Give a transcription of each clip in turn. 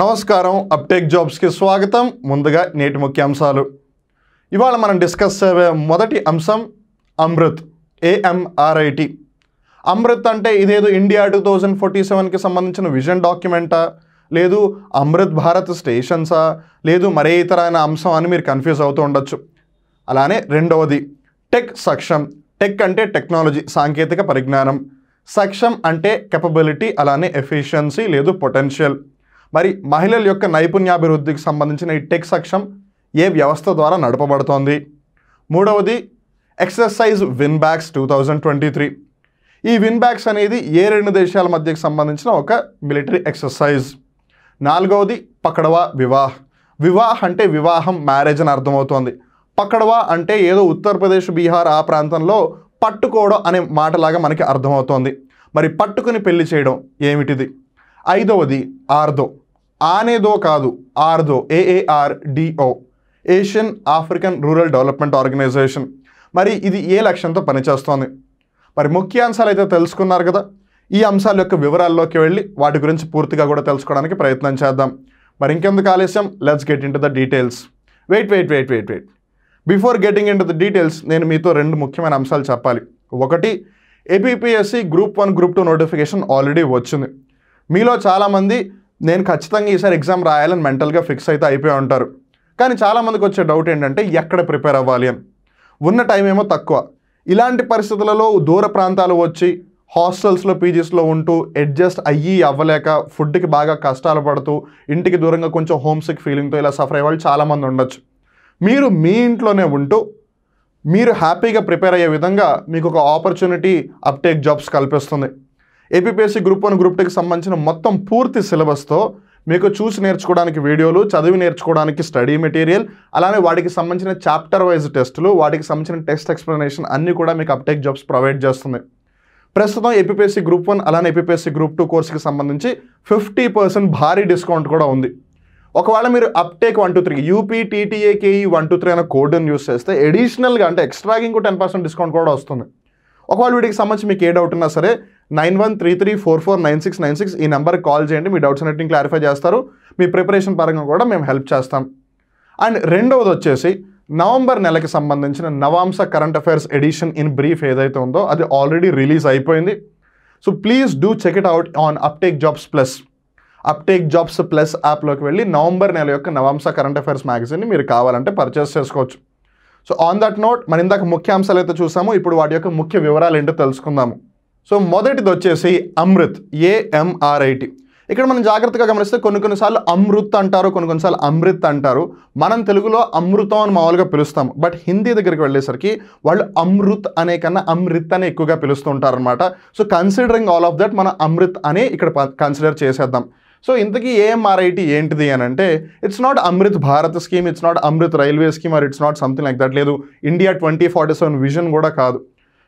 నమస్కారం అప్టేక్ జాబ్స్కి స్వాగతం. ముందుగా నేటి ముఖ్యాంశాలు. ఇవాళ మనం డిస్కస్ చేయే మొదటి అంశం అమృత్, AMRIT. అమృత్ అంటే ఇదేదో ఇండియా 2047కి సంబంధించిన విజన్ డాక్యుమెంటా, లేదు అమృత్ భారత్ స్టేషన్సా, లేదు మరే ఇతరైన అంశం అని మీరు కన్ఫ్యూజ్ అవుతూ ఉండొచ్చు. అలానే రెండవది టెక్ సక్షమ్. టెక్ అంటే టెక్నాలజీ, సాంకేతిక పరిజ్ఞానం. సక్షమ్ అంటే కెపబిలిటీ, అలానే ఎఫిషియన్సీ లేదు పొటెన్షియల్. మరి మహిళల యొక్క నైపుణ్యాభివృద్ధికి సంబంధించిన ఈ టెక్ సక్షమ్ ఏ వ్యవస్థ ద్వారా నడపబడుతోంది? మూడవది ఎక్సర్సైజ్ విన్ బ్యాక్స్ 2023. ఈ విన్ బ్యాక్స్ అనేది ఏ రెండు దేశాల మధ్యకి సంబంధించిన ఒక మిలిటరీ ఎక్సర్సైజ్. నాలుగవది పకడవా వివాహ్. వివాహ్ అంటే వివాహం, మ్యారేజ్ అని అర్థమవుతోంది. పకడవా అంటే ఏదో ఉత్తరప్రదేశ్, బీహార్ ఆ ప్రాంతంలో పట్టుకోవడం అనే మాటలాగా మనకి అర్థమవుతోంది. మరి పట్టుకుని పెళ్లి చేయడం ఏమిటిది? ఐదవది ఆర్దో. ఆనేదో కాదు, AARDO, AARDO, Asian African rural development organisation. మరి ఇది ఏ లక్ష్యంతో పనిచేస్తోంది? మరి ముఖ్యాంశాలు అయితే తెలుసుకున్నారు కదా. ఈ అంశాల యొక్క వివరాల్లోకి వెళ్ళి వాటి గురించి పూర్తిగా కూడా తెలుసుకోవడానికి ప్రయత్నం చేద్దాం. మరి ఇంకెందుకు ఆలస్యం, let's get in to the details. Wait. Before getting in to the details నేను మీతో రెండు ముఖ్యమైన అంశాలు చెప్పాలి. ఒకటి, APPSC group 1 group 2 notification already వచ్చింది. మీలో చాలామంది నేను ఖచ్చితంగా ఈసారి ఎగ్జామ్ రాయాలని మెంటల్గా ఫిక్స్ అయితే అయిపోయి ఉంటారు. కానీ చాలామందికి వచ్చే డౌట్ ఏంటంటే ఎక్కడ ప్రిపేర్ అవ్వాలి అని. ఉన్న టైం ఏమో తక్కువ. ఇలాంటి పరిస్థితులలో దూర ప్రాంతాలు వచ్చి హాస్టల్స్లో, పీజీస్లో ఉంటూ అడ్జస్ట్ అవ్వలేక ఫుడ్కి బాగా కష్టాలు పడుతూ ఇంటికి దూరంగా కొంచెం హోమ్సిక్ ఫీలింగ్తో ఇలా సఫర్ అయ్యే వాళ్ళు చాలామంది ఉండొచ్చు. మీరు మీ ఇంట్లోనే ఉంటూ మీరు హ్యాపీగా ప్రిపేర్ అయ్యే విధంగా మీకు ఒక ఆపర్చునిటీ అప్టేక్ జాబ్స్ కల్పిస్తుంది. APPSC గ్రూప్ 1 గ్రూప్ 2కి సంబంధించిన మొత్తం పూర్తి సిలబస్తో మీకు చూసి నేర్చుకోవడానికి వీడియోలు, చదివి నేర్చుకోవడానికి స్టడీ మెటీరియల్, అలానే వాటికి సంబంధించిన చాప్టర్ వైజ్ టెస్టులు, వాటికి సంబంధించిన టెస్ట్ ఎక్స్ప్లెనేషన్ అన్నీ కూడా మీకు అప్టేక్ జాబ్స్ ప్రొవైడ్ చేస్తుంది. ప్రస్తుతం APPSC గ్రూప్ 1 అలానే APPSC గ్రూప్ 2 కోర్సుకి సంబంధించి 50% భారీ డిస్కౌంట్ కూడా ఉంది. ఒకవేళ మీరు అప్టేక్ 123 UPTTAKE 123 అనే కోడ్ని యూస్ చేస్తే అడిషనల్గా అంటే ఎక్స్ట్రాగా ఇంకో 10% డిస్కౌంట్ కూడా వస్తుంది. ఒకవేళ వీటికి సంబంధించి మీకు ఏ డౌట్ ఉన్నా సరే 9133449696 ఈ నెంబర్కి కాల్ చేయండి. మీ డౌట్స్ అన్నిటిని క్లారిఫై చేస్తారు. మీ ప్రిపరేషన్ పరంగా కూడా మేము హెల్ప్ చేస్తాం. అండ్ రెండవది వచ్చేసి నవంబర్ నెలకి సంబంధించిన Navamsha current affairs edition in brief ఏదైతే ఉందో అది ఆల్రెడీ రిలీజ్ అయిపోయింది. So please do check it out on uptake jobs plus. Uptake jobs plus యాప్లోకి వెళ్ళి నవంబర్ నెల యొక్క నవాంశ కరెంట్ అఫైర్స్ మ్యాగజైన్ని మీరు కావాలంటే పర్చేస్ చేసుకోవచ్చు. సో ఆన్ దట్ నోట్ మన ఇందాక ముఖ్యాంశాలు అయితే చూసాము, ఇప్పుడు వాటి యొక్క ముఖ్య వివరాలు ఏంటో తెలుసుకుందాము. సో మొదటిది వచ్చేసి అమృత్, AMRIT. ఇక్కడ మనం జాగ్రత్తగా గమనిస్తే కొన్నిసార్లు అమృత్ అంటారు, కొన్నిసార్లు అమృత్ అంటారు. మనం తెలుగులో అమృతం అని మామూలుగా పిలుస్తాము. బట్ హిందీ దగ్గరికి వెళ్ళేసరికి వాళ్ళు అమృత్ అనే కన్నా అమృత్ అని ఎక్కువగా పిలుస్తూ ఉంటారు అనమాట. So considering all of that మనం అమృత్ అని ఇక్కడ కన్సిడర్ చేసేద్దాం. సో ఇంతకీ AMRIT ఏంటిది అని అంటే it's not Amrit Bharat scheme, it's not Amrit railway scheme, or it's not something like that. లేదు ఇండియా 2047 విజన్ కూడా కాదు.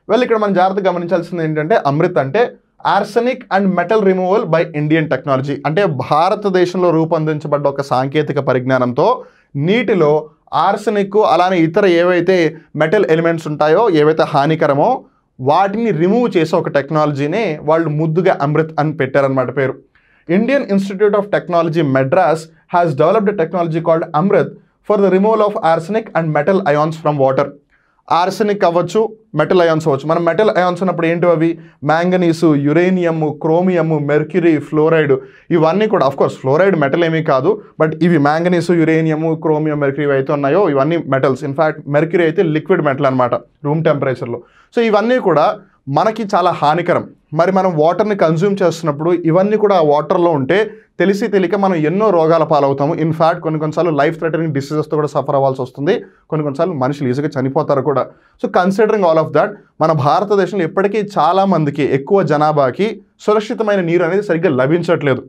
ఇక్కడ మనం జాగ్రత్తగా గమనించాల్సింది ఏంటంటే అమృత్ అంటే arsenic and metal removal by Indian technology. అంటే భారతదేశంలో రూపొందించబడ్డ ఒక సాంకేతిక పరిజ్ఞానంతో నీటిలో ఆర్సెనిక్ అలానే ఇతర ఏవైతే మెటల్ ఎలిమెంట్స్ ఉంటాయో, ఏవైతే హానికరమో వాటిని రిమూవ్ చేసే ఒక టెక్నాలజీనే వాళ్ళు ముద్దుగా అమృత్ అని పెట్టారనమాట పేరు. Indian Institute of Technology Madras has developed a technology called Amrit for the removal of arsenic and metal ions from water. Arsenic అవ్వచ్చు, మెటల్ అయాన్స్ అవ్వచ్చు. మనం మెటల్ అయాన్స్ ఉన్నప్పుడు ఏంటి అవి? Manganese, uranium, chromium, mercury, fluoride, ఇవన్నీ కూడా of course fluoride metal ఏమీ కాదు, బట్ ఇవి మ్యాంగనీసు, యురేనియము, క్రోమియం, మెర్క్యూరీ అయితే ఉన్నాయో ఇవన్నీ మెటల్స్. ఇన్ఫ్యాక్ట్ మెర్క్యూరీ అయితే లిక్విడ్ మెటల్ అనమాట రూమ్ టెంపరేచర్లో. సో ఇవన్నీ కూడా మనకి చాలా హానికరం. మరి మనం వాటర్ని కన్జ్యూమ్ చేస్తున్నప్పుడు ఇవన్నీ కూడా ఆ వాటర్లో ఉంటే తెలిసి తెలియక మనం ఎన్నో రోగాల పాలవుతాము. ఇన్ఫ్యాక్ట్ కొన్నిసార్లు లైఫ్ థ్రెటనింగ్ డిసీజెస్తో కూడా సఫర్ అవ్వాల్సి వస్తుంది. కొన్నిసార్లు మనుషులు ఈజీగా చనిపోతారు కూడా. So considering all of that మన భారతదేశంలో ఇప్పటికీ చాలామందికి, ఎక్కువ జనాభాకి సురక్షితమైన నీరు అనేది సరిగ్గా లభించట్లేదు.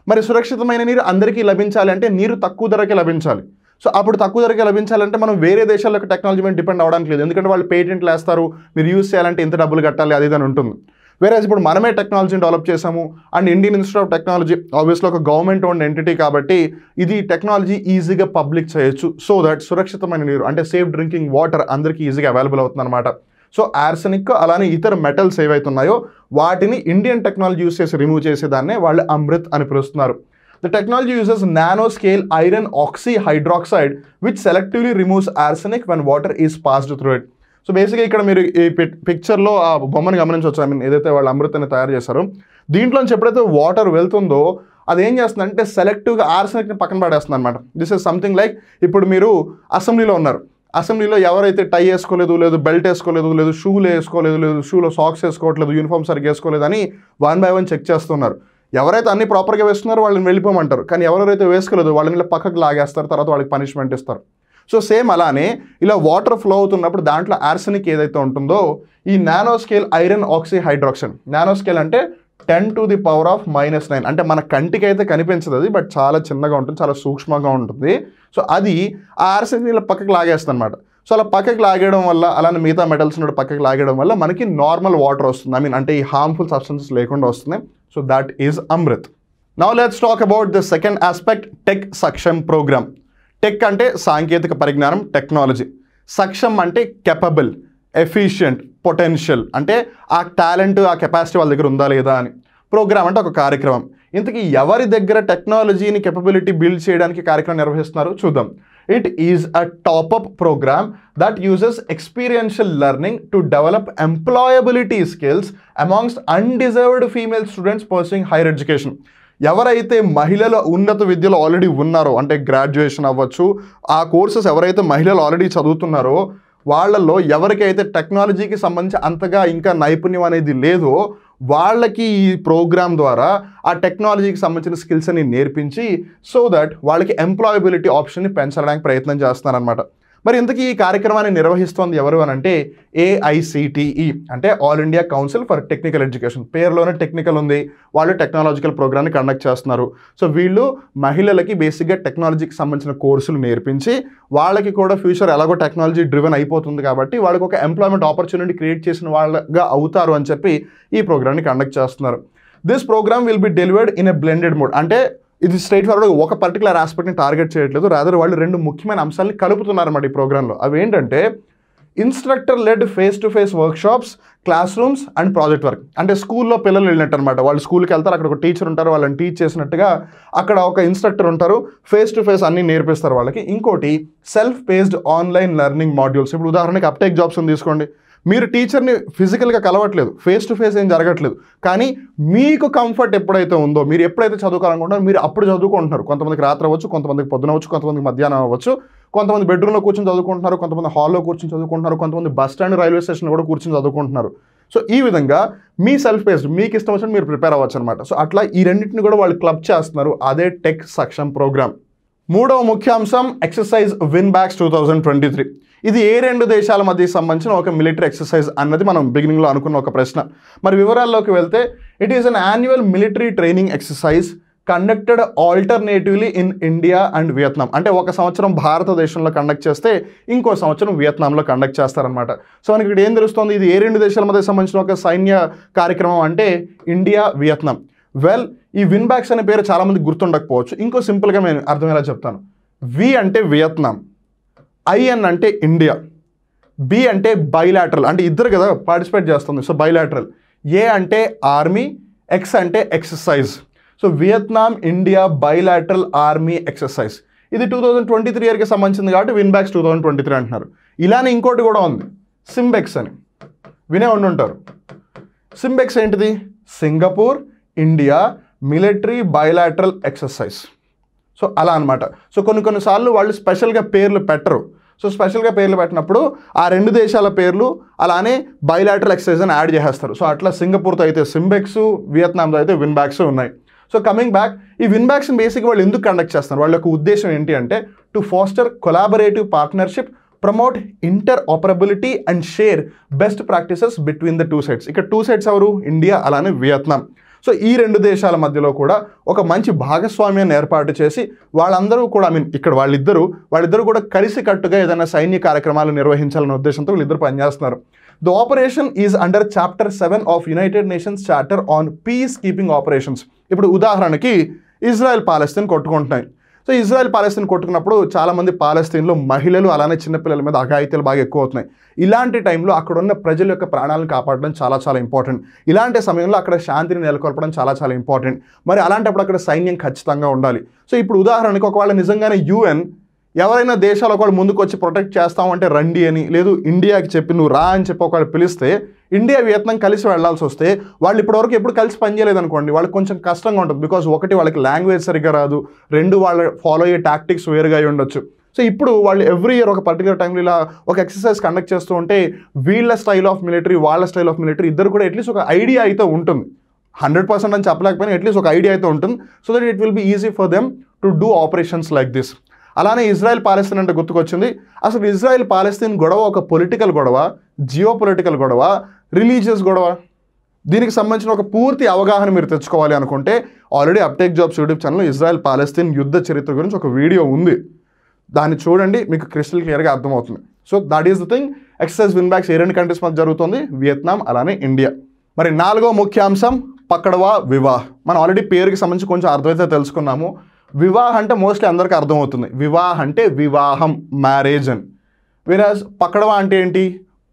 మరి సురక్షితమైన నీరు అందరికీ లభించాలి అంటే నీరు తక్కువ ధరకే లభించాలి. సో అప్పుడు తక్కువ ధరకే లభించాలంటే మనం వేరే దేశాల యొక్క టెక్నాలజీ మీద డిపెండ్ అవ్వడానికి లేదు. ఎందుకంటే వాళ్ళు పేటెంట్లు వేస్తారు, మీరు యూజ్ చేయాలంటే ఇంత డబ్బులు కట్టాలి, అది ఇదని ఉంటుంది. వేరేజ్ ఇప్పుడు మనమే టెక్నాలజీని డెవలప్ చేసాము. And Indian institute of technology obviously ఒక గవర్నమెంట్ ఓన్ ఎంటిటీ కాబట్టి ఇది టెక్నాలజీ ఈజీగా పబ్లిక్ చేయొచ్చు. సో దట్ సురక్షితమైన నీరు అంటే సేఫ్ డ్రింకింగ్ వాటర్ అందరికీ ఈజీగా అవైలబుల్ అవుతుంది అనమాట. సో ఆర్సెనిక్ అలానే ఇతర మెటల్స్ ఏవైతే ఉన్నాయో వాటిని ఇండియన్ టెక్నాలజీ యూస్ చేసి రిమూవ్ చేసేదాన్నే వాళ్ళు అమృత్ అని పిలుస్తున్నారు. The technology uses nanoscale iron oxyhydroxide which selectively removes arsenic when water is passed through it. So బేసిక్గా ఇక్కడ మీరు ఈ పిక్చర్లో ఆ బొమ్మను గమనించవచ్చు. ఐ మీన్ ఏదైతే వాళ్ళు అమృతాన్ని తయారు చేశారో దీంట్లోంచి ఎప్పుడైతే వాటర్ వెళ్తుందో అది ఏం చేస్తుందంటే సెలెక్టివ్గా ఆర్సెనిక్ని పక్కన పడేస్తుంది అనమాట. దిస్ ఇస్ సంథింగ్ లైక్ ఇప్పుడు మీరు అసెంబ్లీలో ఉన్నారు, అసెంబ్లీలో ఎవరైతే టై వేసుకోలేదు, లేదు బెల్ట్ వేసుకోలేదు, లేదు షూలు వేసుకోలేదు, లేదు షూలో సాక్స్ వేసుకోవట్లేదు, యూనిఫామ్ సరిగ్గా వేసుకోలేదు అని 1 by 1 చెక్ చేస్తున్నారు. ఎవరైతే అన్ని ప్రాపర్గా వేస్తున్నారో వాళ్ళని వెళ్ళిపోమంటారు, కానీ ఎవరైతే వేసుకోలేదు వాళ్ళని పక్కకు లాగేస్తారు, తర్వాత వాళ్ళకి పనిష్మెంట్ ఇస్తారు. సో సేమ్ అలానే ఇలా వాటర్ ఫ్లో అవుతున్నప్పుడు దాంట్లో ఆర్సెనిక్ ఏదైతే ఉంటుందో ఈ నానోస్కేల్ ఐరన్ ఆక్సీహైడ్రాక్సైడ్, నానోస్కేల్ అంటే 10⁻⁻⁹ అంటే మన కంటికి అయితే కనిపించదు అది, బట్ చాలా చిన్నగా ఉంటుంది, చాలా సూక్ష్మంగా ఉంటుంది. సో అది ఆ ఆర్సెనిక్ ఇలా పక్కకు లాగేస్తుంది అనమాట. సో అలా పక్కకు లాగేయడం వల్ల, అలానే మిగతా మెటల్స్ పక్కకు లాగేయడం వల్ల మనకి నార్మల్ వాటర్ వస్తుంది. ఐ మీన్ అంటే ఈ హార్మ్ఫుల్ సబ్స్టెన్సెస్ లేకుండా వస్తుంది. So that is AMRIT. Now let's talk about the second aspect, tech Saksham programme. Tech అంటే సాంకేతిక పరిజ్ఞానం, టెక్నాలజీ. సక్షమ్ అంటే కెపబుల్, ఎఫిషియంట్, పొటెన్షియల్, అంటే ఆ టాలెంట్, ఆ కెపాసిటీ వాళ్ళ దగ్గర ఉందా లేదా అని. ప్రోగ్రామ్ అంటే ఒక కార్యక్రమం. ఇంతకీ ఎవరి దగ్గర టెక్నాలజీని కెపబిలిటీ బిల్డ్ చేయడానికి కార్యక్రమం నిర్వహిస్తున్నారు చూద్దాం. It is a top up programme that uses experiential learning to develop employability skills amongst undeserved female students pursuing higher education. ఎవరైతే మహిళలు ఉన్నత విద్యలో ఆల్రెడీ ఉన్నారో, అంటే గ్రాడ్యుయేషన్ అవ్వచ్చు, ఆ కోర్సెస్ ఎవరైతే మహిళలు ఆల్రెడీ చదువుతున్నారో వాళ్ళల్లో ఎవరికైతే టెక్నాలజీకి సంబంధించి అంతగా ఇంకా నైపుణ్యం అనేది లేదో వాళ్ళకి ఈ ప్రోగ్రామ్ ద్వారా ఆ టెక్నాలజీకి సంబంధించిన స్కిల్స్ అని నేర్పించి సో దట్ వాళ్ళకి ఎంప్లాయబిలిటీ ఆప్షన్ని పెంచడానికి ప్రయత్నం చేస్తున్నారనమాట. మరి ఇంతకీ ఈ కార్యక్రమాన్ని నిర్వహిస్తోంది ఎవరు అని అంటే AICTE, అంటే all India council for technical education. పేరులోనే టెక్నికల్ ఉంది, వాళ్ళు టెక్నాలజికల్ ప్రోగ్రామ్ని కండక్ట్ చేస్తున్నారు. సో వీళ్ళు మహిళలకి బేసిక్గా టెక్నాలజీకి సంబంధించిన కోర్సులు నేర్పించి వాళ్ళకి కూడా ఫ్యూచర్ ఎలాగో టెక్నాలజీ డ్రివెన్ అయిపోతుంది కాబట్టి వాళ్ళకి ఒక ఎంప్లాయ్మెంట్ ఆపర్చునిటీ క్రియేట్ చేసిన వాళ్ళగా అవుతారు అని చెప్పి ఈ ప్రోగ్రామ్ని కండక్ట్ చేస్తున్నారు. This programme will be delivered in a blended mode. అంటే ఇది స్ట్రైట్ ఫార్వర్డ్ ఒక పర్టికులర్ ఆస్పెక్ట్ని టార్గెట్ చేయట్లేదు, రాదర్ వాళ్ళు 2 ముఖ్యమైన అంశాలని కలుపుతున్నారన్నమాట ఈ ప్రోగ్రాంలో. అవి ఏంటంటే instructor led face to face workshops, classrooms and project work. అంటే స్కూల్లో పిల్లలు వెళ్ళినట్టు అనమాట. వాళ్ళు స్కూల్కి వెళ్తారు, అక్కడ ఒక టీచర్ ఉంటారు, వాళ్ళని టీచ్ చేసినట్టుగా అక్కడ ఒక ఇన్స్ట్రక్టర్ ఉంటారు, ఫేస్ టు ఫేస్ అన్నీ నేర్పిస్తారు వాళ్ళకి. ఇంకోటి self paced online learning modules. ఇప్పుడు ఉదాహరణకి అప్టేక్ జాబ్స్ని తీసుకోండి, మీరు టీచర్ని ఫిజికల్గా కలవట్లేదు, ఫేస్ టు ఫేస్ ఏం జరగట్లేదు, కానీ మీకు కంఫర్ట్ ఎప్పుడైతే ఉందో, మీరు ఎప్పుడైతే చదువుకోవాలనుకుంటారో మీరు అప్పుడు చదువుకుంటున్నారు. కొంతమందికి రాత్రి అవ్వచ్చు, కొంతమందికి పొద్దున అవ్వచ్చు, కొంతమందికి మధ్యాహ్నం అవ్వచ్చు, కొంతమంది బెడ్రూమ్లో కూర్చొని చదువుకుంటున్నారు, కొంతమంది హాల్లో కూర్చొని చదువుకుంటున్నారు, కొంతమంది బస్ స్టాండ్, రైల్వే స్టేషన్ కూడా కూర్చొని చదువుకుంటున్నారు. సో ఈ విధంగా మీ సెల్ఫ్ పేస్డ్, మీకు ఇష్టం వచ్చినట్టు మీరు ప్రిపేర్ అవ్వచ్చు అనమాట. సో అట్లా ఈ రెండింటిని కూడా వాళ్ళు క్లబ్ చేస్తున్నారు, అదే టెక్ సక్షమ్ ప్రోగ్రామ్. మూడవ ముఖ్యాంశం ఎక్సర్సైజ్ విన్బ్యాక్స్ 2023. ఇది ఏ 2 దేశాల మధ్య సంబంధించిన ఒక మిలిటరీ ఎక్సర్సైజ్ అన్నది మనం బిగినింగ్లో అనుకున్న ఒక ప్రశ్న. మరి వివరాల్లోకి వెళ్తే it is an annual military training exercise conducted alternatively in India and Vietnam. అంటే ఒక సంవత్సరం భారతదేశంలో కండక్ట్ చేస్తే ఇంకో సంవత్సరం వియత్నాంలో కండక్ట్ చేస్తారనమాట. సో మనకి ఇక్కడ ఏం తెలుస్తుంది, ఇది ఏ 2 దేశాల మధ్య సంబంధించిన ఒక సైన్య కార్యక్రమం అంటే ఇండియా, వియత్నాం. వెల్, ఈ విన్బ్యాక్స్ అనే పేరు చాలామంది గుర్తుండకపోవచ్చు. ఇంకో సింపుల్గా నేను అర్థమయ్యేలా చెప్తాను. వి అంటే వియత్నాం, IN అంటే ఇండియా, B అంటే బైలాటరల్, అంటే ఇద్దరు కదా పార్టిసిపేట్ చేస్తుంది, సో బైలాటరల్. A అంటే ఆర్మీ, X అంటే exercise. So Vietnam India bilateral army exercise. ఇది 2023 ఇయర్కి సంబంధించింది కాబట్టి విన్బ్యాక్స్ 2023 అంటున్నారు. ఇలానే ఇంకోటి కూడా ఉంది, సింబెక్స్ అని వినే ఉండుంటారు. సింబెక్స్ ఏంటిది? Singapore India military bilateral exercise. So అలా అనమాట. సో కొన్నిసార్లు వాళ్ళు స్పెషల్గా పేర్లు పెట్టరు. సో స్పెషల్గా పేర్లు పెట్టినప్పుడు ఆ 2 దేశాల పేర్లు అలానే బైలాటరల్ ఎక్సర్సైజ్ అని యాడ్ చేసేస్తారు. సో అట్లా సింగపూర్తో అయితే సింబెక్స్, వియత్నాంతో అయితే విన్బ్యాక్స్ ఉన్నాయి. సో కమింగ్ బ్యాక్, ఈ విన్బ్యాక్స్ని బేసిక్గా వాళ్ళు ఎందుకు కండక్ట్ చేస్తున్నారు, వాళ్ళ యొక్క ఉద్దేశం ఏంటి అంటే to faster collaborative partnership, promote inter operability and share best practices between the 2 sides. ఇక్కడ 2 సైడ్స్ ఎవరు? ఇండియా అలానే వియత్నాం. సో ఈ 2 దేశాల మధ్యలో కూడా ఒక మంచి భాగస్వామ్యాన్ని ఏర్పాటు చేసి వాళ్ళందరూ కూడా ఇక్కడ వాళ్ళిద్దరూ కూడా కలిసికట్టుగా ఏదైనా సైన్య కార్యక్రమాలు నిర్వహించాలనే ఉద్దేశంతో వీళ్ళిద్దరు పనిచేస్తున్నారు. The operation is under chapter 7 of united nations charter on peace keeping operations. ఇప్పుడు ఉదాహరణకి ఇజ్రాయెల్ పాలస్తీన్ కొట్టుకుంటున్నాయి. సో ఇజ్రాయెల్ పాలస్తీన్ కొట్టుకున్నప్పుడు చాలామంది పాలస్తీన్లో మహిళలు అలానే చిన్నపిల్లల మీద అఘాయిత్యాలు బాగా ఎక్కువ అవుతున్నాయి. ఇలాంటి టైంలో అక్కడ ఉన్న ప్రజల యొక్క ప్రాణాలను కాపాడడం చాలా చాలా ఇంపార్టెంట్. ఇలాంటి సమయంలో అక్కడ శాంతిని నెలకొల్పడం చాలా చాలా ఇంపార్టెంట్. మరి అలాంటప్పుడు అక్కడ సైన్యం ఖచ్చితంగా ఉండాలి. సో ఇప్పుడు ఉదాహరణకు ఒకవేళ నిజంగానే UN ఎవరైనా దేశాలు ఒకవేళ ముందుకు వచ్చి ప్రొటెక్ట్ చేస్తామంటే రండి అని, లేదు ఇండియాకి చెప్పి నువ్వు రా అని చెప్పి ఒకవేళ పిలిస్తే ఇండియా వియత్నాం కలిసి వెళ్లాల్సి వస్తే వాళ్ళు ఇప్పటివరకు ఎప్పుడు కలిసి పనిచేయలేదు అనుకోండి, వాళ్ళకి కొంచెం కష్టంగా ఉంటుంది. బికాజ్ ఒకటి వాళ్ళకి లాంగ్వేజ్ సరిగ్గా రాదు, రెండు వాళ్ళ ఫాలో అయ్యే టాక్టిక్స్ వేరుగా అయి ఉండొచ్చు. సో ఇప్పుడు వాళ్ళు ఎవ్రీ ఇయర్ ఒక పర్టికులర్ టైంలో ఇలా ఒక ఎక్సర్సైజ్ కండక్ట్ చేస్తూ ఉంటే వీళ్ళ స్టైల్ ఆఫ్ మిలిటరీ వాళ్ళ స్టైల్ ఆఫ్ మిలిటరీ ఇద్దరు కూడా అట్లీస్ట్ ఒక ఐడియా అయితే ఉంటుంది. 100% అని చెప్పలేకపోయినా అట్లీస్ట్ ఒక ఐడియా అయితే ఉంటుంది. So that it will be easy for them to do operations like this. అలానే ఇజ్రాయెల్ పాలస్తీన్ అంటే గుర్తుకొచ్చింది. అసలు ఇజ్రాయెల్ పాలస్తీన్ గొడవ ఒక పొలిటికల్ గొడవ, జియో పొలిటికల్ గొడవ, రిలీజియస్ గొడవ? దీనికి సంబంధించిన ఒక పూర్తి అవగాహన మీరు తెచ్చుకోవాలి అనుకుంటే ఆల్రెడీ అప్టేక్ జాబ్స్ యూట్యూబ్ ఛానల్లో ఇజ్రాయెల్ పాలస్తీన్ యుద్ధ చరిత్ర గురించి ఒక వీడియో ఉంది. దాన్ని చూడండి, మీకు క్రిస్టల్ క్లియర్గా అర్థమవుతుంది. So that is the thing. Exercise win backs A 2 countries మధ్య జరుగుతుంది, వియత్నాం అలానే ఇండియా. మరి 4వ ముఖ్యాంశం పకడ్వా వివాహ్. మనం ఆల్రెడీ పేరుకి సంబంధించి కొంచెం అర్థమైతే తెలుసుకున్నాము. వివాహ్ అంటే మోస్ట్లీ అందరికీ అర్థమవుతుంది. వివాహ్ అంటే వివాహం, మ్యారేజ్ అని. విరాజ్ పకడ్వా అంటే ఏంటి?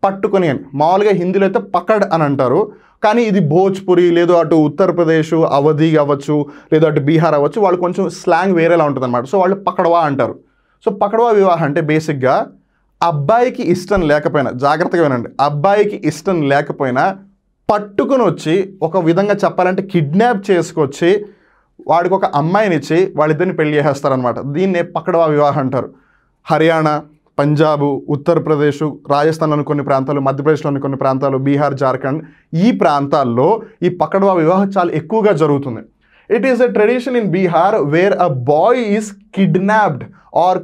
పట్టుకొని అని. మామూలుగా హిందీలో అయితే పకడ్ అని అంటారు, కానీ ఇది భోజ్పురి లేదు అటు ఉత్తరప్రదేశ్ అవధి అవ్వచ్చు, లేదు అటు బీహార్ అవ్వచ్చు, వాళ్ళు కొంచెం స్లాంగ్ వేరేలా ఉంటుంది అనమాట. సో వాళ్ళు పకడ్వా అంటారు. సో పకడ్వా వివాహం అంటే బేసిక్గా అబ్బాయికి ఇష్టం లేకపోయినా, జాగ్రత్తగా వినండి, అబ్బాయికి ఇష్టం లేకపోయినా పట్టుకుని వచ్చి, ఒక విధంగా చెప్పాలంటే కిడ్నాప్ చేసుకొచ్చి వాడికి ఒక అమ్మాయిని ఇచ్చి వాళ్ళిద్దరిని పెళ్లి చేసేస్తారనమాట. దీన్నే పకడ్వా వివాహం అంటారు. హర్యానా, పంజాబ్, ఉత్తరప్రదేశ్, రాజస్థాన్లోని కొన్ని ప్రాంతాలు, మధ్యప్రదేశ్లోని కొన్ని ప్రాంతాలు, బీహార్, జార్ఖండ్, ఈ ప్రాంతాల్లో ఈ పకడ్వా వివాహం చాలా ఎక్కువగా జరుగుతుంది. It is a tradition in Bihar where a boy is kidnapped or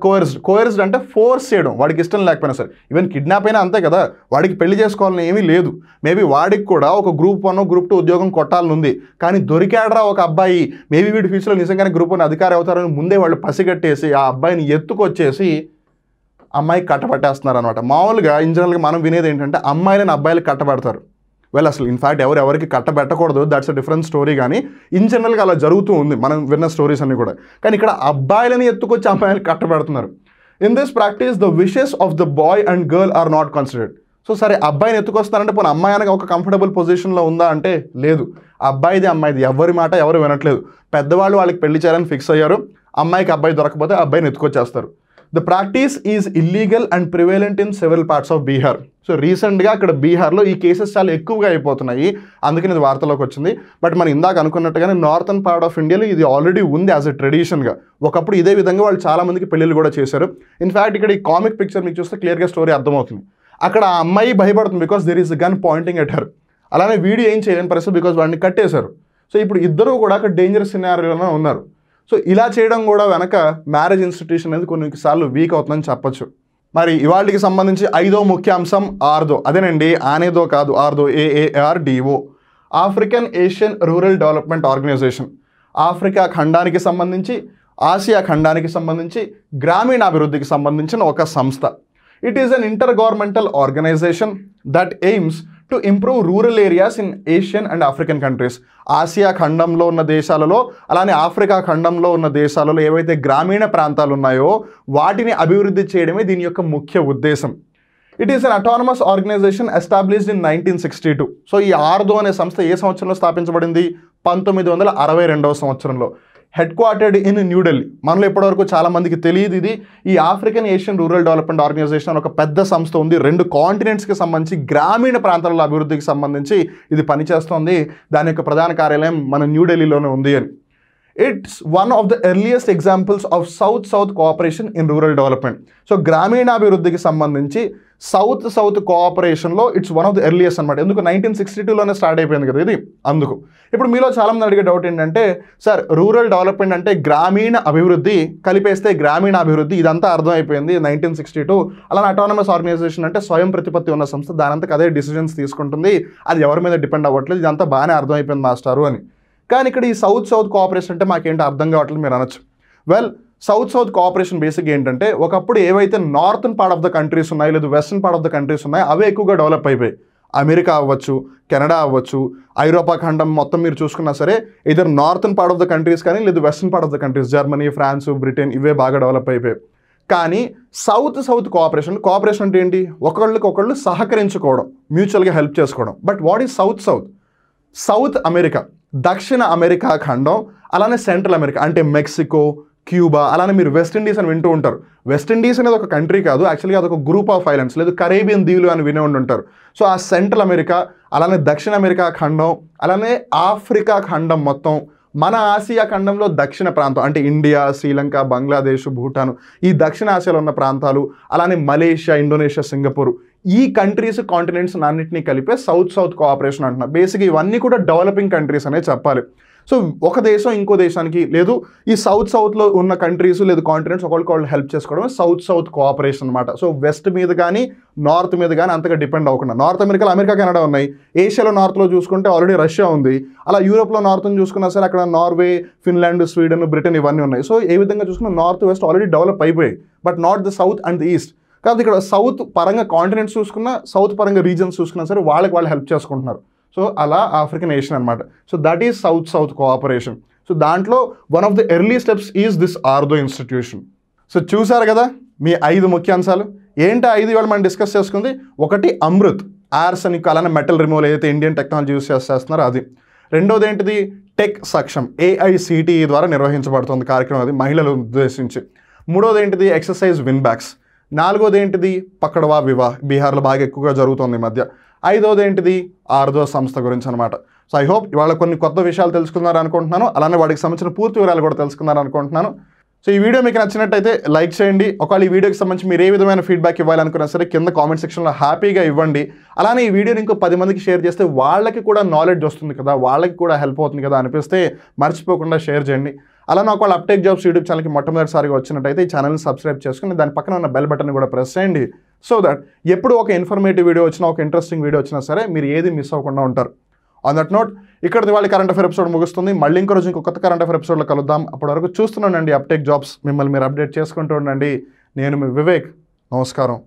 coerced అంటే ఫోర్స్ చేయడం, వాడికి ఇష్టం లేకపోయినా సరే. ఈవెన్ కిడ్నాప్ అయినా అంతే కదా, వాడికి పెళ్లి చేసుకోవాలని ఏమీ లేదు. మేబీ వాడికి కూడా ఒక గ్రూప్ 1 గ్రూప్ 2 ఉద్యోగం కొట్టాలని ఉంది, కానీ దొరికాడరా ఒక అబ్బాయి, మేబీ వీడి ఫ్యూచర్లో నిజంగానే గ్రూప్ 1 అధికారి అవుతారని ముందే వాళ్ళు పసిగట్టేసి ఆ అబ్బాయిని ఎత్తుకొచ్చేసి అమ్మాయికి కట్టబట్టేస్తున్నారు అనమాట. మామూలుగా ఇన్ జనరల్గా మనం వినేది ఏంటంటే అమ్మాయిలను అబ్బాయిలకు కట్టబెడతారు. అసలు ఇన్ఫ్యాక్ట్ ఎవరికి కట్టబెట్టకూడదు, దట్స్ అ డిఫరెంట్ స్టోరీ. కానీ ఇన్ జనరల్గా అలా జరుగుతూ ఉంది, మనం విన్న స్టోరీస్ అన్నీ కూడా. కానీ ఇక్కడ అబ్బాయిలని ఎత్తుకొచ్చి అమ్మాయిలు కట్టబెడుతున్నారు. In this practice the wishes of the boy and girl are not considered. So సరే అబ్బాయిని ఎత్తుకొస్తారంటే పోనీ అమ్మాయి అనగా ఒక కంఫర్టబుల్ పొజిషన్లో ఉందా అంటే లేదు, అబ్బాయిది అమ్మాయిది, ఎవరి మాట ఎవరు వినట్లేదు. పెద్దవాళ్ళు వాళ్ళకి పెళ్లి చేయాలని ఫిక్స్ అయ్యారు, అమ్మాయికి అబ్బాయి దొరకకపోతే అబ్బాయిని ఎత్తుకొచ్చేస్తారు. The practice is illegal and prevalent in several parts of Bihar. So రీసెంట్గా అక్కడ బీహార్లో ఈ కేసెస్ చాలా ఎక్కువగా అయిపోతున్నాయి, అందుకని ఇది వార్తలోకి వచ్చింది. బట్ మనం ఇందాక అనుకున్నట్టుగానే నార్థన్ పార్ట్ ఆఫ్ ఇండియాలో ఇది ఆల్రెడీ ఉంది యాజ్ ఎ ట్రెడిషన్గా. ఒకప్పుడు ఇదే విధంగా వాళ్ళు చాలామందికి పెళ్ళిళ్ళు కూడా చేశారు. ఇన్ఫ్యాక్ట్ ఇక్కడ ఈ కామిక్ పిక్చర్ మీకు చూస్తే క్లియర్గా స్టోరీ అర్థమవుతుంది. అక్కడ ఆ అమ్మాయి భయపడుతుంది because there is gun pointing at her. అలానే వీడియో ఏం చేయలేని పరిస్థితి బికాస్ వాడిని కట్టేశారు. సో ఇప్పుడు ఇద్దరు కూడా అక్కడ డేంజరస్ సినారియోలో ఉన్నారు. సో ఇలా చేయడం కూడా వెనక మ్యారేజ్ ఇన్స్టిట్యూషన్ అనేది కొన్నిసార్లు వీక్ అవుతుందని చెప్పొచ్చు. మరి ఇవాళకి సంబంధించి 5వ ముఖ్యాంశం ఆర్దో. అదేనండి, ఆనేదో కాదు, AARDO, AARDO, African Asian rural development organisation. Africa ఖండానికి సంబంధించి, ఆసియా ఖండానికి సంబంధించి గ్రామీణాభివృద్ధికి సంబంధించిన ఒక సంస్థ. It is an intergovernmental organisation that aims to improve rural areas in Asian and African countries. Asia ఖండంలో ఉన్న దేశాలలో అలానే ఆఫ్రికా ఖండంలో ఉన్న దేశాలలో ఏవైతే గ్రామీణ ప్రాంతాలు ఉన్నాయో వాటిని అభివృద్ధి చేయడమే దీని యొక్క ముఖ్య ఉద్దేశం. It is an autonomous organisation established in 1962. So ఈ ఆర్దో అనే సంస్థ ఏ సంవత్సరంలో స్థాపించబడింది? 1962వ సంవత్సరంలో. Headquartered in New Delhi. మనలో ఇప్పటివరకు చాలామందికి తెలియదు ఇది. ఈ African Asian rural development organisation ఒక పెద్ద సంస్థ ఉంది. 2 కాంటినెంట్స్కి సంబంధించి గ్రామీణ ప్రాంతాల అభివృద్ధికి సంబంధించి ఇది పనిచేస్తుంది. దాని యొక్క ప్రధాన కార్యాలయం మన న్యూఢిల్లీలోనే ఉంది అని. It's one of the earliest examples of south cooperation in rural development. So గ్రామీణాభివృద్ధికి సంబంధించి సౌత్ కోఆపరేషన్లో it's one of the earliest అనమాట. ఎందుకు 1962లోనే స్టార్ట్ అయిపోయింది కదా ఇది, అందుకు. ఇప్పుడు మీలో చాలామంది అడిగే డౌట్ ఏంటంటే, సార్ రూరల్ డెవలప్మెంట్ అంటే గ్రామీణ అభివృద్ధి కలిపేస్తే గ్రామీణ అభివృద్ధి ఇదంతా అర్థమైపోయింది 1962. అలానే అటానమస్ ఆర్గనైజేషన్ అంటే స్వయం ప్రతిపత్తి ఉన్న సంస్థ, దానంతకు అదే డిసిజన్స్ తీసుకుంటుంది, అది ఎవరి మీద డిపెండ్ అవ్వట్లేదు, ఇదంతా బాగానే అర్థమైపోయింది మాస్టారు అని. కానీ ఇక్కడ ఈ సౌత్ కోఆపరేషన్ అంటే మాకేంటి అర్థం కావట్లేదు మీరు అనొచ్చు. సౌత్ కోఆపరేషన్ బేసిక్ ఏంటంటే, ఒకప్పుడు ఏవైతే northern part of the countries ఉన్నాయి, లేదు western part of the countries ఉన్నాయి, అవే ఎక్కువగా డెవలప్ అయిపోయాయి. అమెరికా అవ్వచ్చు, కెనడా అవ్వచ్చు, ఐరోపా ఖండం మొత్తం మీరు చూసుకున్నా సరే either northern part of the countries కానీ లేదు western part of the countries, Germany, France, Britain ఇవే బాగా డెవలప్ అయిపోయాయి. కానీ సౌత్ కోఆపరేషన్ అంటే ఏంటి? ఒకళ్ళు సహకరించుకోవడం, మ్యూచువల్గా హెల్ప్ చేసుకోవడం. But what is south America, దక్షిణ అమెరికా ఖండం, అలానే సెంట్రల్ అమెరికా అంటే మెక్సికో, క్యూబా, అలానే మీరు వెస్ట్ ఇండీస్ అని వింటూ ఉంటారు. వెస్ట్ ఇండీస్ అనేది ఒక కంట్రీ కాదు, యాక్చువల్గా అదొక గ్రూప్ ఆఫ్ ఐలాండ్స్, లేదు కరేబియన్ దీవులు అని వినే ఉంటారు. సో ఆ సెంట్రల్ అమెరికా, అలానే దక్షిణ అమెరికా ఖండం, అలానే ఆఫ్రికా ఖండం మొత్తం, మన ఆసియా ఖండంలో దక్షిణ ప్రాంతం అంటే ఇండియా, శ్రీలంక, బంగ్లాదేశ్, భూటాన్, ఈ దక్షిణ ఆసియాలో ఉన్న ప్రాంతాలు, అలానే మలేషియా, ఇండోనేషియా, సింగపూర్, ఈ కంట్రీస్ కాంటినెంట్స్ అన్నింటినీ కలిపే సౌత్ కోఆపరేషన్ అంటున్నారు. బేసిక్గా ఇవన్నీ కూడా డెవలపింగ్ కంట్రీస్ అనే చెప్పాలి. సో ఒక దేశం ఇంకో దేశానికి లేదు ఈ సౌత్లో ఉన్న కంట్రీస్ లేదు కాంటినెంట్స్ ఒకళ్ళు హెల్ప్ చేసుకోవడం సౌత్ కోఆపరేషన్ అనమాట. సో వెస్ట్ మీద కానీ నార్త్ మీద కానీ అంతగా డిపెండ్ అవ్వకుండా, నార్త్ అమెరికాలో అమెరికా, కెనడా ఉన్నాయి, ఏషియాలో నార్త్లో చూసుకుంటే ఆల్రెడీ రష్యా ఉంది, అలా యూరోప్లో నార్త్ని చూసుకున్నా సరే అక్కడ నార్వే, ఫిన్లాండ్, స్వీడన్, బ్రిటన్ ఇవన్నీ ఉన్నాయి. సో ఏ విధంగా చూసుకున్నా నార్త్ వెస్ట్ ఆల్రెడీ డెవలప్ అయిపోయాయి, but not the south and the east. కాబట్టి ఇక్కడ సౌత్ పరంగా కాంటినెంట్స్ చూసుకున్నా, సౌత్ పరంగా రీజన్స్ చూసుకున్నా సరే వాళ్ళు హెల్ప్ చేసుకుంటున్నారు. సో అలా ఆఫ్రికన్ నేషన్ అనమాట. So that is south cooperation. So దాంట్లో one of the early steps is this AARDO institution. So చూసారు కదా మీ 5 ముఖ్యాంశాలు. ఏంటి 5 ఇవాళ మనం డిస్కస్ చేసుకుంది? ఒకటి అమృత్, ఆర్సెనిక్, అలానే మెటల్ రిమూవల్ ఏదైతే ఇండియన్ టెక్నాలజీ యూస్ చేస్తున్నారో అది. రెండోది ఏంటిది? టెక్ సక్షం, AICTE ద్వారా నిర్వహించబడుతుంది కార్యక్రమం, అది మహిళలు ఉద్దేశించి. మూడోది ఏంటిది? Exercise win backs. నాలుగోది ఏంటిది? పక్కడవా వివాహ్, బీహార్లో బాగా ఎక్కువగా జరుగుతుంది ఈ మధ్య. ఐదోది ఏంటిది? ఆర్థో సంస్థ గురించి అనమాట. సో ఐ హోప్ ఇవాళ కొన్ని కొత్త విషయాలు తెలుసుకున్నారు అనుకుంటున్నాను, అలానే వాటికి సంబంధించిన పూర్తి వివరాలు కూడా తెలుసుకున్నారు అనుకుంటున్నాను. సో ఈ వీడియో మీకు నచ్చినట్టయితే లైక్ చేయండి. ఒకవేళ ఈ వీడియోకి సంబంధించి మీరు ఏ విధమైన ఫీడ్బ్యాక్ ఇవ్వాలనుకున్నా సరే కింద కామెంట్ సెక్షన్లో హ్యాపీగా ఇవ్వండి. అలానే ఈ వీడియోని ఇంకో 10 మందికి షేర్ చేస్తే వాళ్ళకి కూడా నాలెడ్జ్ వస్తుంది కదా, వాళ్ళకి కూడా హెల్ప్ అవుతుంది కదా అనిపిస్తే మర్చిపోకుండా షేర్ చేయండి. అలానే ఒకవేళ అప్టేక్ జాబ్స్ యూట్యూబ్ ఛానల్కి మొట్టమొదటిసారిగా వచ్చినట్టయితే ఈ ఛానల్ని సబ్స్క్రైబ్ చేసుకుని దాని పక్కన ఉన్న బెల్ బటన్ కూడా ప్రెస్ చేయండి. సో దట్ ఎప్పుడు ఒక ఇన్ఫర్మేటివ్ వీడియో వచ్చినా, ఒక ఇంట్రెస్టింగ్ వీడియో వచ్చినా సరే మీరు ఏది మిస్ అవ్వకుండా ఉంటారు. ఆన్ దట్ నోట్ ఇక్కడ వాళ్ళ కరెంట్ అఫేర్ ఎపిసోడ్ ముగుస్తుంది. మళ్ళీ ఇంకో రోజు ఇంకో కొత్త కరెంట్ అఫేర్ ఎపిసోడ్లో కలుద్దాం. అప్పటి వరకు చూస్తున్నానండి అప్టేక్ జాబ్స్. మిమ్మల్ని మీరు అప్డేట్ చేసుకుంటూ ఉండండి. నేను మీ వివేక్. నమస్కారం.